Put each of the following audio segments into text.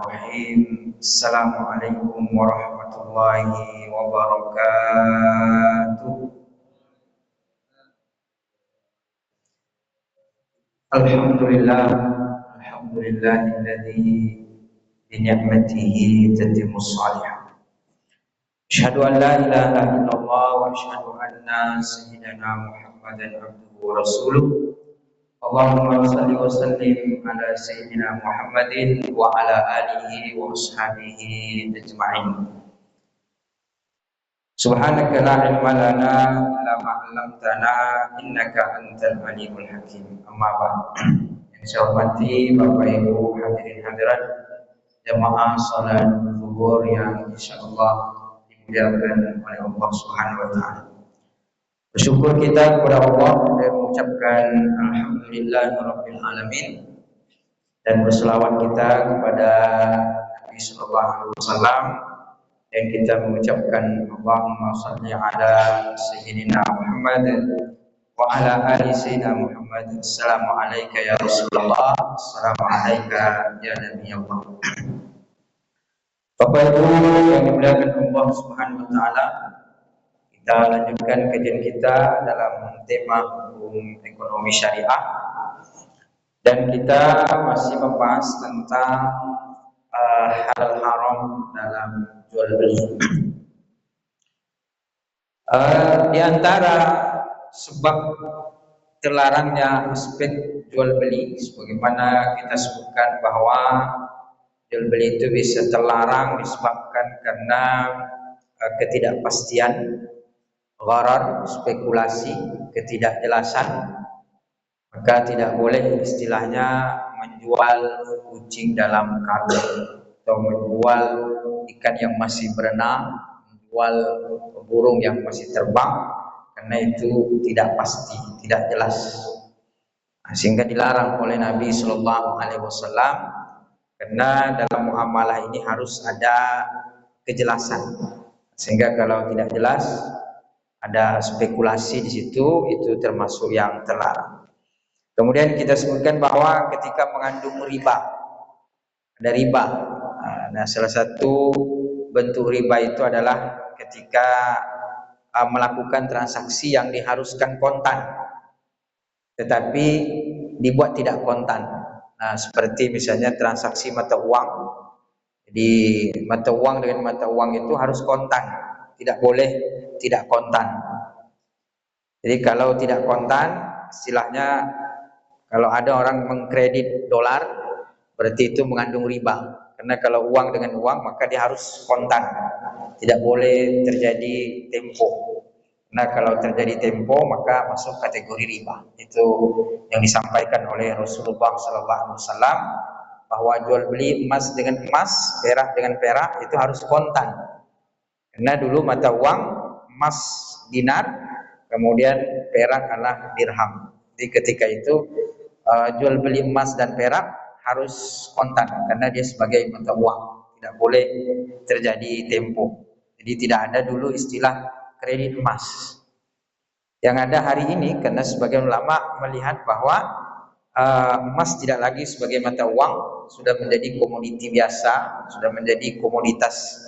Bismillahirrahmanirrahim. Assalamualaikum warahmatullahi wabarakatuh. Alhamdulillah, alhamdulillahilladzi bi ni'matihi tatimmus shalihat. Asyhadu an la ilaha illallah wa asyhadu anna sayyidana Muhammadan abduhu wa rasuluh. Allahumma shalli wa sallim ala sayyidina Muhammadin wa ala alihi wa ashabihi ajma'in. Subhanaka la ilma lana illa ma 'allamtana innaka antal alimul hakim. Amma ba'd. Yang saya hormati Bapak Ibu hadirin hadirat jamaah salat zuhur yang insyaallah dimuliakan oleh Allah Subhanahu wa taala. Bersyukur kita kepada Allah dan mengucapkan alhamdulillahirabbil alamin, dan berselawat kita kepada Nabi sallallahu alaihi wasallam, dan kita mengucapkan Allahumma shalli ala sayyidina Muhammad wa ala ali sayyidina Muhammad. Assalamu alayka ya Rasulullah, assalamu alayka ya Nabi Allah. Bapak Ibu yang dimuliakan Allah Subhanahu wa taala, kita lanjutkan kajian kita dalam tema hukum ekonomi syariah, dan kita masih membahas tentang halal haram dalam jual beli. Di antara sebab terlarangnya aspek jual beli, sebagaimana kita sebutkan bahwa jual beli itu bisa terlarang disebabkan karena ketidakpastian, gharar, spekulasi, ketidakjelasan. Maka tidak boleh istilahnya menjual kucing dalam karung, atau menjual ikan yang masih berenang, menjual burung yang masih terbang, karena itu tidak pasti, tidak jelas. Sehingga dilarang oleh Nabi Shallallahu Alaihi Wasallam, karena dalam muamalah ini harus ada kejelasan. Sehingga kalau tidak jelas, ada spekulasi di situ, itu termasuk yang terlarang. Kemudian kita sebutkan bahwa ketika mengandung riba, ada riba. Nah, salah satu bentuk riba itu adalah ketika melakukan transaksi yang diharuskan kontan, tetapi dibuat tidak kontan. Nah, seperti misalnya transaksi mata uang. Jadi mata uang dengan mata uang itu harus kontan, tidak boleh tidak kontan. Jadi kalau tidak kontan, istilahnya kalau ada orang mengkredit dolar, berarti itu mengandung riba. Karena kalau uang dengan uang, maka dia harus kontan, tidak boleh terjadi tempo. Nah, kalau terjadi tempo, maka masuk kategori riba. Itu yang disampaikan oleh Rasulullah SAW, bahwa jual beli emas dengan emas, perak dengan perak itu harus kontan. Karena dulu mata uang emas dinar, kemudian perak adalah dirham. Jadi ketika itu jual beli emas dan perak harus kontan, karena dia sebagai mata uang, tidak boleh terjadi tempo. Jadi tidak ada dulu istilah kredit emas. Yang ada hari ini, karena sebagian ulama melihat bahwa emas tidak lagi sebagai mata uang, sudah menjadi komoditi biasa, sudah menjadi komoditas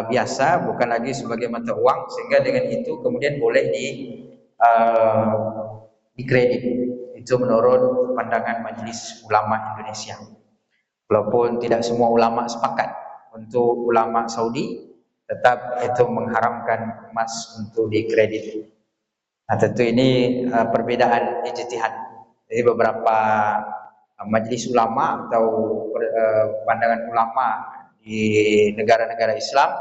biasa, bukan lagi sebagai mata uang, sehingga dengan itu kemudian boleh dikredit. Itu menurut pandangan Majelis Ulama Indonesia. Walaupun tidak semua ulama sepakat. Untuk ulama Saudi tetap itu mengharamkan emas untuk dikredit. Nah, tentu ini perbedaan ijtihad. Jadi beberapa majelis ulama atau pandangan ulama di negara-negara Islam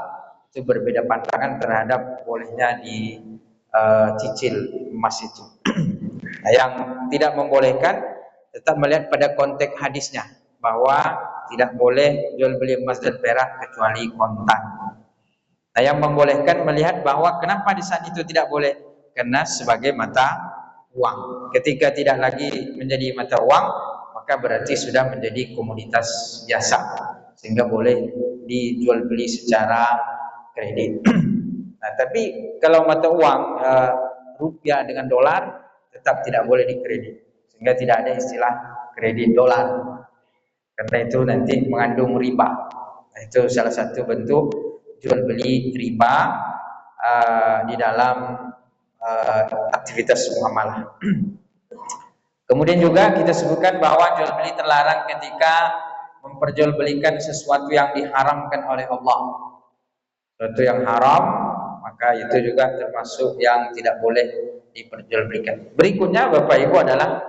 itu berbeda pandangan terhadap bolehnya dicicil emas itu. Nah, yang tidak membolehkan tetap melihat pada konteks hadisnya, bahwa tidak boleh jual beli emas dan perak kecuali kontan. Nah, yang membolehkan melihat bahwa kenapa di saat itu tidak boleh, karena sebagai mata uang. Ketika tidak lagi menjadi mata uang, maka berarti sudah menjadi komoditas biasa, sehingga boleh dijual beli secara kredit. Nah, tapi kalau mata uang rupiah dengan dolar tetap tidak boleh dikredit, sehingga tidak ada istilah kredit dolar. karena itu nanti mengandung riba. Itu salah satu bentuk jual beli riba di dalam aktivitas muamalah. Kemudian juga kita sebutkan bahwa jual beli terlarang ketika memperjualbelikan sesuatu yang diharamkan oleh Allah. Sesuatu yang haram, maka itu juga termasuk yang tidak boleh diperjualbelikan. Berikutnya Bapak Ibu adalah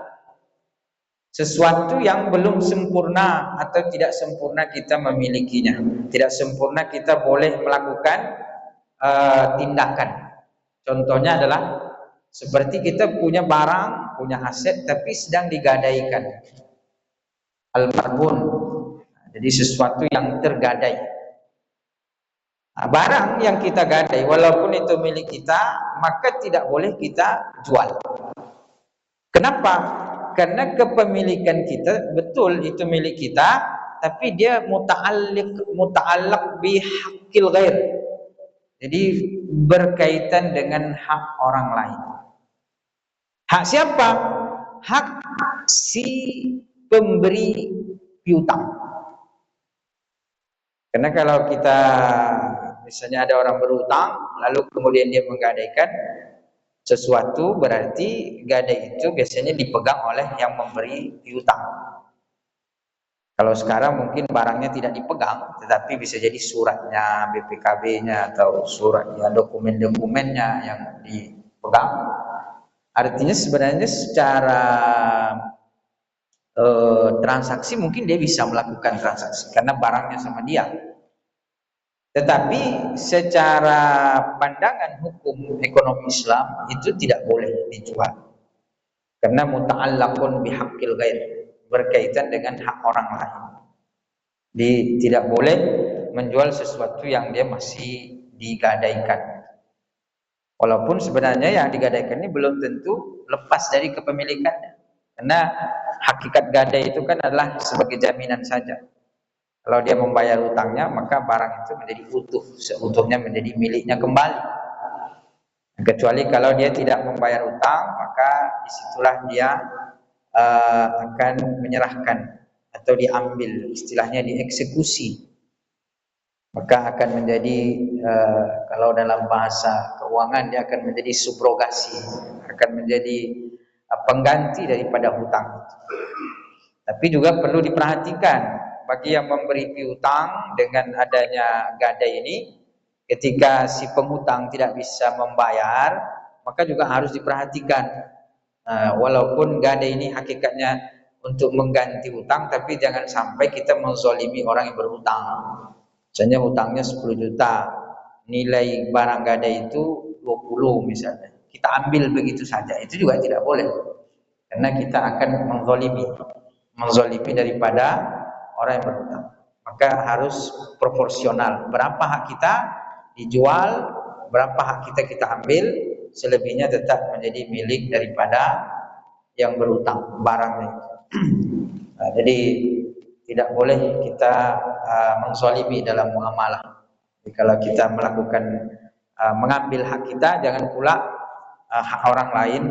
sesuatu yang belum sempurna atau tidak sempurna kita memilikinya. Tidak sempurna kita boleh melakukan tindakan. Contohnya adalah seperti kita punya barang, punya aset tapi sedang digadaikan. Al-marbun. Jadi sesuatu yang tergadai. Nah, barang yang kita gadai walaupun itu milik kita, maka tidak boleh kita jual. Kenapa? Karena kepemilikan kita betul itu milik kita, tapi dia muta'alliq bi haqqil ghair. Jadi berkaitan dengan hak orang lain. Hak siapa? Hak si pemberi piutang. Karena kalau kita misalnya ada orang berutang, lalu kemudian dia menggadaikan sesuatu, berarti gadai itu biasanya dipegang oleh yang memberi piutang. Kalau sekarang mungkin barangnya tidak dipegang, tetapi bisa jadi suratnya, BPKB-nya atau surat ya dokumen-dokumennya yang dipegang. Artinya sebenarnya secara transaksi mungkin dia bisa melakukan transaksi karena barangnya sama dia. Tetapi secara pandangan hukum ekonomi Islam itu tidak boleh dijual. Karena muta'allaqun bihaqqil ghair, berkaitan dengan hak orang lain. Tidak boleh menjual sesuatu yang dia masih digadaikan. Walaupun sebenarnya yang digadaikan ini belum tentu lepas dari kepemilikannya. Karena hakikat gadai itu kan adalah sebagai jaminan saja. Kalau dia membayar utangnya, maka barang itu menjadi utuh, seutuhnya menjadi miliknya kembali. Kecuali kalau dia tidak membayar utang, maka disitulah dia akan menyerahkan atau diambil, istilahnya dieksekusi. Maka akan menjadi kalau dalam bahasa keuangan dia akan menjadi subrogasi, akan menjadi pengganti daripada hutang. Tapi juga perlu diperhatikan bagi yang memberi piutang dengan adanya gadai ini, ketika si penghutang tidak bisa membayar, maka juga harus diperhatikan. Walaupun gadai ini hakikatnya untuk mengganti hutang, tapi jangan sampai kita menzalimi orang yang berhutang. Misalnya hutangnya 10 juta, nilai barang gadai itu 20 misalnya. Kita ambil begitu saja, itu juga tidak boleh. Karena kita akan menzalimi daripada orang yang berhutang. Maka harus proporsional. Berapa hak kita dijual, berapa hak kita ambil, selebihnya tetap menjadi milik daripada yang berhutang barangnya. Nah, jadi tidak boleh kita menzalimi dalam muamalah. Jadi kalau kita melakukan mengambil hak kita, jangan pula hak orang lain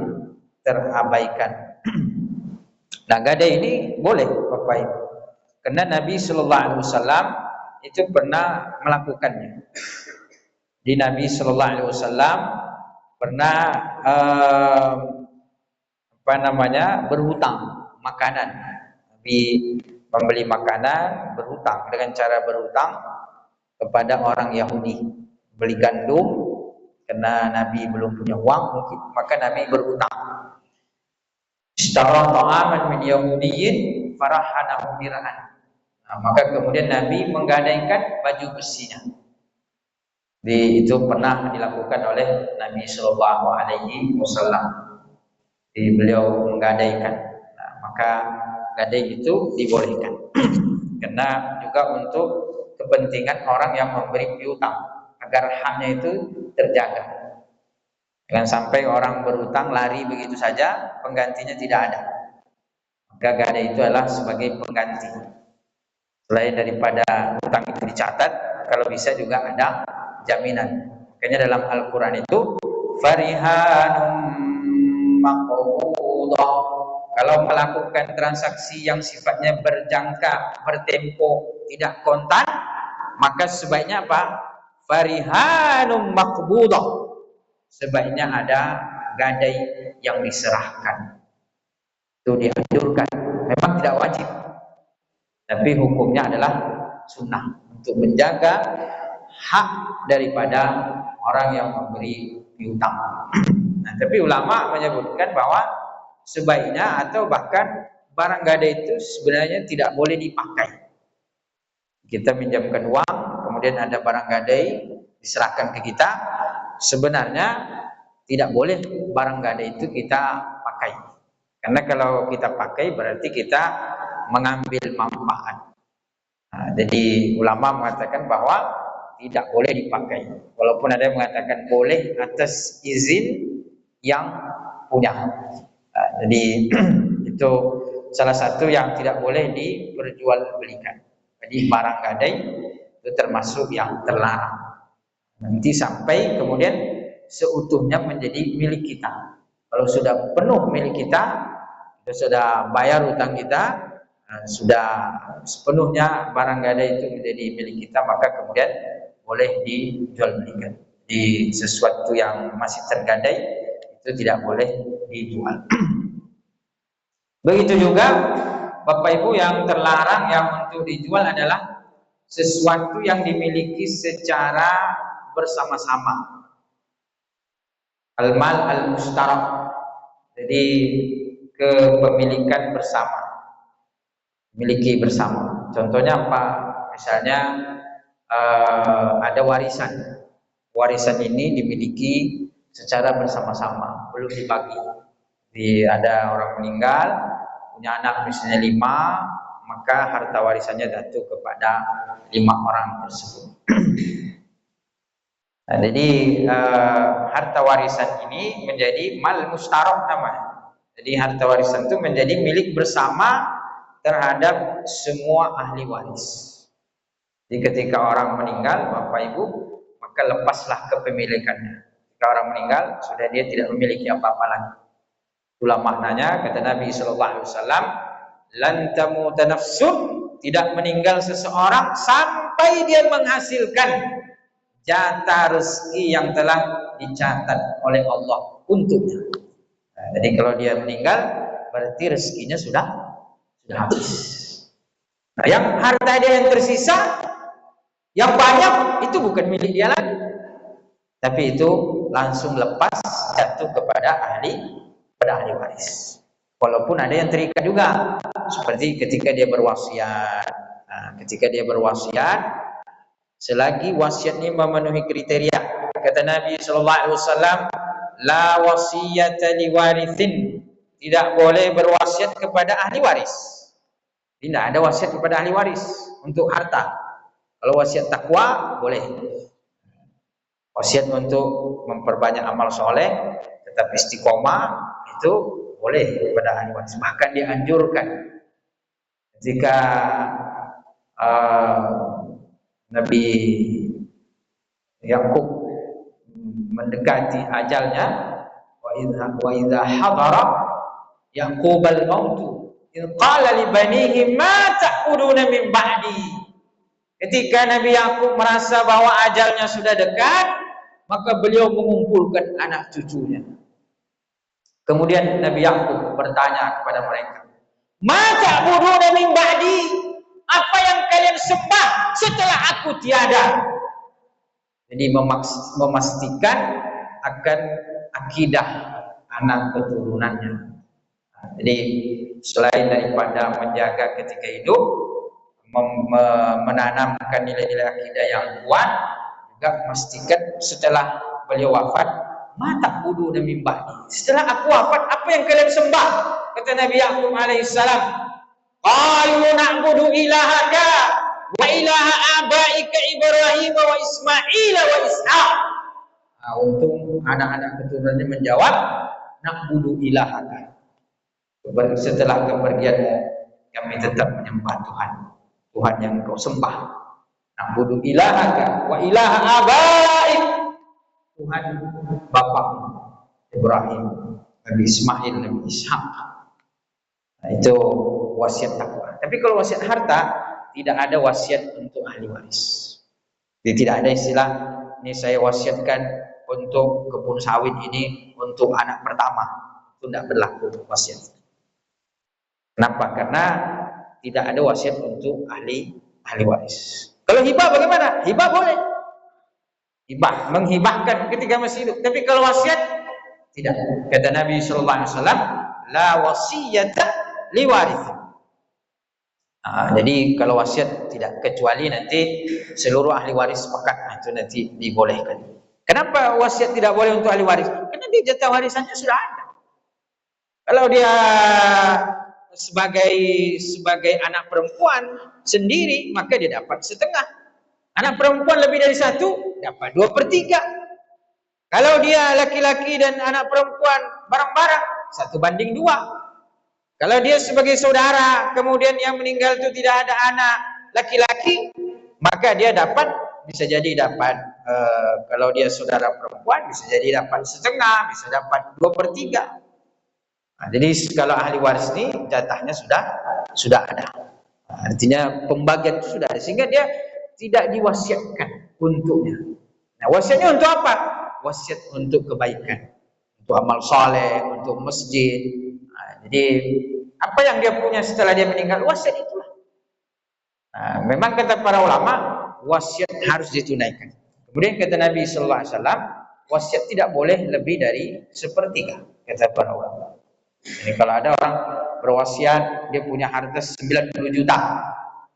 terabaikan. Nah, gadai ini boleh Bapak Ibu. Karena Nabi Shallallahu Alaihi Wasallam itu pernah melakukannya. Di Nabi Shallallahu Alaihi Wasallam pernah berhutang makanan. Nabi membeli makanan berhutang dengan cara berhutang kepada orang Yahudi. Beli gandum karena Nabi belum punya uang mungkin, maka Nabi berhutang. Ishtara ta'aman min Yahudiyin farahanahu dir'an. Nah, maka kemudian Nabi menggadaikan baju besinya. Itu pernah dilakukan oleh Nabi Shallallahu Alaihi Wasallam. Beliau menggadaikan. Nah, maka gadai itu dibolehkan. Karena juga untuk kepentingan orang yang memberi piutang agar haknya itu terjaga. Jangan sampai orang berhutang lari begitu saja, penggantinya tidak ada. Maka gadai itu adalah sebagai pengganti. Selain daripada hutang itu dicatat, kalau bisa juga ada jaminan. Makanya dalam Al-Quran itu farihanum maqbudah, Kalau melakukan transaksi yang sifatnya berjangka, bertempo, tidak kontan, maka sebaiknya apa? Farihanum maqbudah. Sebaiknya ada gadai yang diserahkan. Itu dianjurkan. Memang tidak wajib, tapi hukumnya adalah sunnah untuk menjaga hak daripada orang yang memberi piutang. Nah, tapi ulama menyebutkan bahwa sebaiknya atau bahkan barang gadai itu sebenarnya tidak boleh dipakai. Kita minjamkan uang, kemudian ada barang gadai diserahkan ke kita, sebenarnya tidak boleh barang gadai itu kita pakai. Karena kalau kita pakai berarti kita mengambil manfaat. Nah, jadi ulama mengatakan bahwa tidak boleh dipakai. Walaupun ada yang mengatakan boleh atas izin yang punya. Nah, jadi itu salah satu yang tidak boleh diperjualbelikan. Jadi barang gadai itu termasuk yang terlarang. Nanti sampai kemudian seutuhnya menjadi milik kita. Kalau sudah penuh milik kita, kita sudah bayar utang kita, sudah sepenuhnya barang gadai itu menjadi milik kita, maka kemudian boleh dijualbelikan. Di sesuatu yang masih tergadai itu tidak boleh dijual. Begitu juga Bapak Ibu, yang terlarang yang untuk dijual adalah sesuatu yang dimiliki secara bersama-sama. Al-mal al-mustarak. Jadi kepemilikan bersama. Miliki bersama. Contohnya apa? Misalnya ada warisan. Warisan ini dimiliki secara bersama-sama, belum dibagi. Jadi ada orang meninggal, punya anak misalnya 5, maka harta warisannya jatuh kepada 5 orang tersebut. Nah, jadi harta warisan ini menjadi mal mustarak namanya. Jadi harta warisan itu menjadi milik bersama terhadap semua ahli waris. Jadi ketika orang meninggal, Bapak Ibu, maka lepaslah kepemilikannya. Ketika orang meninggal, sudah dia tidak memiliki apa-apa lagi. Itulah maknanya kata Nabi SAW, lan tamuta nafsun, tidak meninggal seseorang sampai dia menghasilkan jatah rezeki yang telah dicatat oleh Allah untuknya. Nah, jadi kalau dia meninggal, berarti rezekinya sudah habis. Nah, yang harta dia yang tersisa, yang banyak, itu bukan milik dia lagi, tapi itu langsung lepas jatuh kepada ahli waris. Walaupun ada yang terikat juga, seperti ketika dia berwasiat. Nah, ketika dia berwasiat, selagi wasiatnya memenuhi kriteria, kata Nabi SAW, la wasiyata liwarithin, tidak boleh berwasiat kepada ahli waris. Tidak ada wasiat kepada ahli waris untuk harta. Kalau wasiat takwa boleh. Wasiat untuk memperbanyak amal soleh, tetap istiqomah, itu boleh kepada ahli waris. Bahkan dianjurkan jika Nabi Yakub mendekati ajalnya, wa idza hadara Yaqubal mautu in qala li banihi ma ta'uduna min ba'di. Ketika Nabi Yakub merasa bahwa ajalnya sudah dekat, maka beliau mengumpulkan anak cucunya. Kemudian Nabi Yakub bertanya kepada mereka, "Ma ta'buduna min ba'di?" Apa yang kalian sembah setelah aku tiada? Jadi memastikan akan akidah anak keturunannya. Jadi selain daripada menjaga ketika hidup, menanamkan nilai-nilai akidah yang kuat, juga memastikan setelah beliau wafat, mata kudu demi ba'di. Setelah aku wafat, apa yang kalian sembah? Kata Nabi Yakub alaihissalam, qalu na'budu ilahaka wa ilaha abaika Ibrahim wa Ismail wa Ishaq. Nah, untung anak-anak keturunannya menjawab, na'budu ilahaka. Setelah kepergianmu, kami tetap menyembah Tuhan yang kau sembah. Na'budu ilahaka wa ilaha abaik, Tuhan bapakmu Ibrahim, Nabi Ismail, Nabi Ishaq. Nah, itu wasiat takwa. Tapi kalau wasiat harta, tidak ada wasiat untuk ahli waris. Jadi tidak ada istilah ini saya wasiatkan untuk kebun sawit ini untuk anak pertama. Itu tidak berlaku wasiat. Kenapa? Karena tidak ada wasiat untuk ahli waris. Kalau hibah bagaimana? Hibah boleh. Hibah, menghibahkan ketika masih hidup. Tapi kalau wasiat tidak. Kata Nabi sallallahu alaihi wasallam, la wasiyata li warith. Jadi kalau wasiat tidak, kecuali nanti seluruh ahli waris sepakat, itu nanti dibolehkan. Kenapa wasiat tidak boleh untuk ahli waris? Karena dia jatah warisannya sudah ada. Kalau dia sebagai anak perempuan sendiri, maka dia dapat setengah. Anak perempuan lebih dari satu, dapat 2/3. Kalau dia laki-laki dan anak perempuan bareng-bareng, 1/2. Kalau dia sebagai saudara, kemudian yang meninggal itu tidak ada anak laki-laki, maka dia dapat, bisa jadi dapat, kalau dia saudara perempuan, bisa jadi dapat setengah, bisa dapat 2/3. Nah, jadi kalau ahli waris ini jatahnya sudah ada. Artinya pembagian itu sudah ada, sehingga dia tidak diwasiatkan untuknya. Nah, wasiatnya untuk apa? Wasiat untuk kebaikan, untuk amal soleh, untuk masjid. Nah, jadi apa yang dia punya setelah dia meninggal, wasiat itulah. Nah, memang kata para ulama, wasiat harus ditunaikan. Kemudian kata Nabi sallallahu alaihi wasallam, wasiat tidak boleh lebih dari 1/3, kata para ulama. Jadi kalau ada orang berwasiat, dia punya harta 90 juta,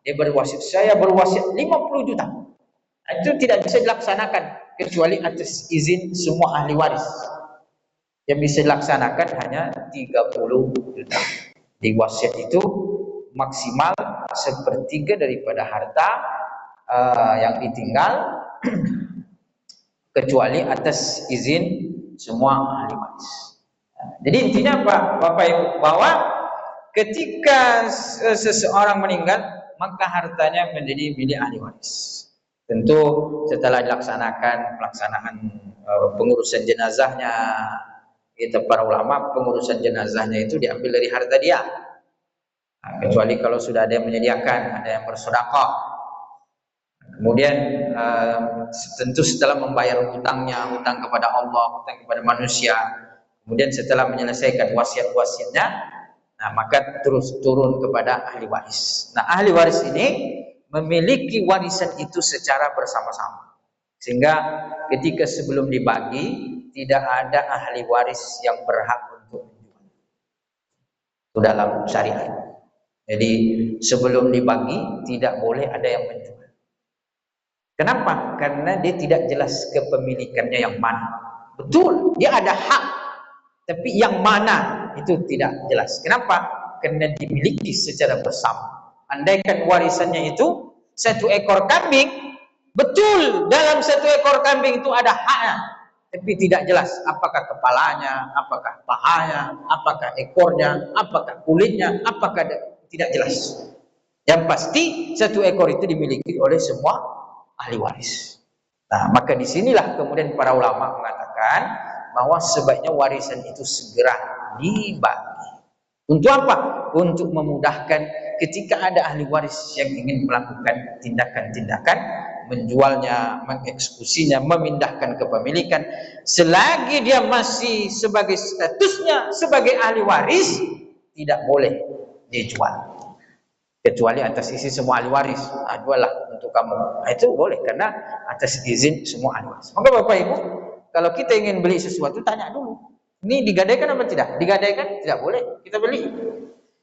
dia berwasiat, saya berwasiat 50 juta. Nah, itu tidak bisa dilaksanakan kecuali atas izin semua ahli waris. Yang bisa dilaksanakan hanya 30 juta. Di wasiat itu maksimal 1/3 daripada harta yang ditinggal, kecuali atas izin semua ahli waris. Jadi intinya apa, Bapak Ibu, bahwa ketika seseorang meninggal, maka hartanya menjadi milik ahli waris. Tentu setelah dilaksanakan pelaksanaan pengurusan jenazahnya, itu para ulama, pengurusan jenazahnya itu diambil dari harta dia. Nah, kecuali kalau sudah ada yang menyediakan, ada yang bersedekah. Kemudian tentu setelah membayar hutangnya, hutang kepada Allah, hutang kepada manusia. Kemudian setelah menyelesaikan wasiat-wasiatnya, nah maka terus turun kepada ahli waris. Nah, ahli waris ini memiliki warisan itu secara bersama-sama. Sehingga ketika sebelum dibagi, tidak ada ahli waris yang berhak untuk menjual. Itu dalam syariat. Jadi sebelum dibagi, tidak boleh ada yang menjual. Kenapa? Karena dia tidak jelas kepemilikannya yang mana. Betul, dia ada hak, tapi yang mana itu tidak jelas. Kenapa? Karena dimiliki secara bersama. Andaikan warisannya itu 1 ekor kambing, betul dalam 1 ekor kambing itu ada haknya, tapi tidak jelas apakah kepalanya, apakah pahanya, apakah ekornya, apakah kulitnya, apakah tidak jelas. Yang pasti 1 ekor itu dimiliki oleh semua ahli waris. Nah, maka disinilah kemudian para ulama mengatakan bahwa sebaiknya warisan itu segera dibagi. Untuk apa? Untuk memudahkan ketika ada ahli waris yang ingin melakukan tindakan-tindakan, menjualnya, mengeksekusinya, memindahkan kepemilikan, selagi dia masih sebagai statusnya sebagai ahli waris, tidak boleh dijual. Kecuali atas izin semua ahli waris. Juallah untuk kamu. Itu boleh karena atas izin semua ahli waris. Maka Bapak Ibu, kalau kita ingin beli sesuatu, tanya dulu. Ini digadaikan apa tidak? Digadaikan? Tidak boleh. Kita beli.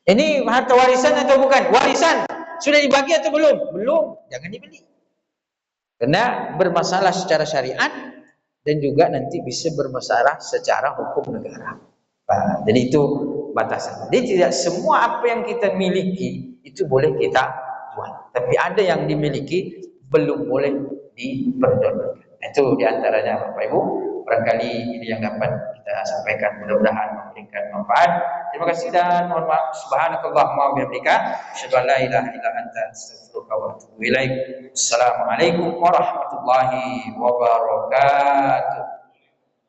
Ini harta warisan atau bukan? Warisan. Sudah dibagi atau belum? Belum. Jangan dibeli. Karena bermasalah secara syariat dan juga nanti bisa bermasalah secara hukum negara. Nah, jadi itu batasan. Jadi tidak semua apa yang kita miliki itu boleh kita jual. Tapi ada yang dimiliki belum boleh diperjualbelikan. Itu diantaranya Bapak Ibu. Barangkali ini yang dapat kita sampaikan, mudah-mudahan memberikan manfaat. Terima kasih dan mohon maaf. Subhanakallahumma wa bihamdika, asyhadu an la ilaha illa anta, astaghfiruka wa atubu ilaik. Assalamualaikum warahmatullahi wabarakatuh.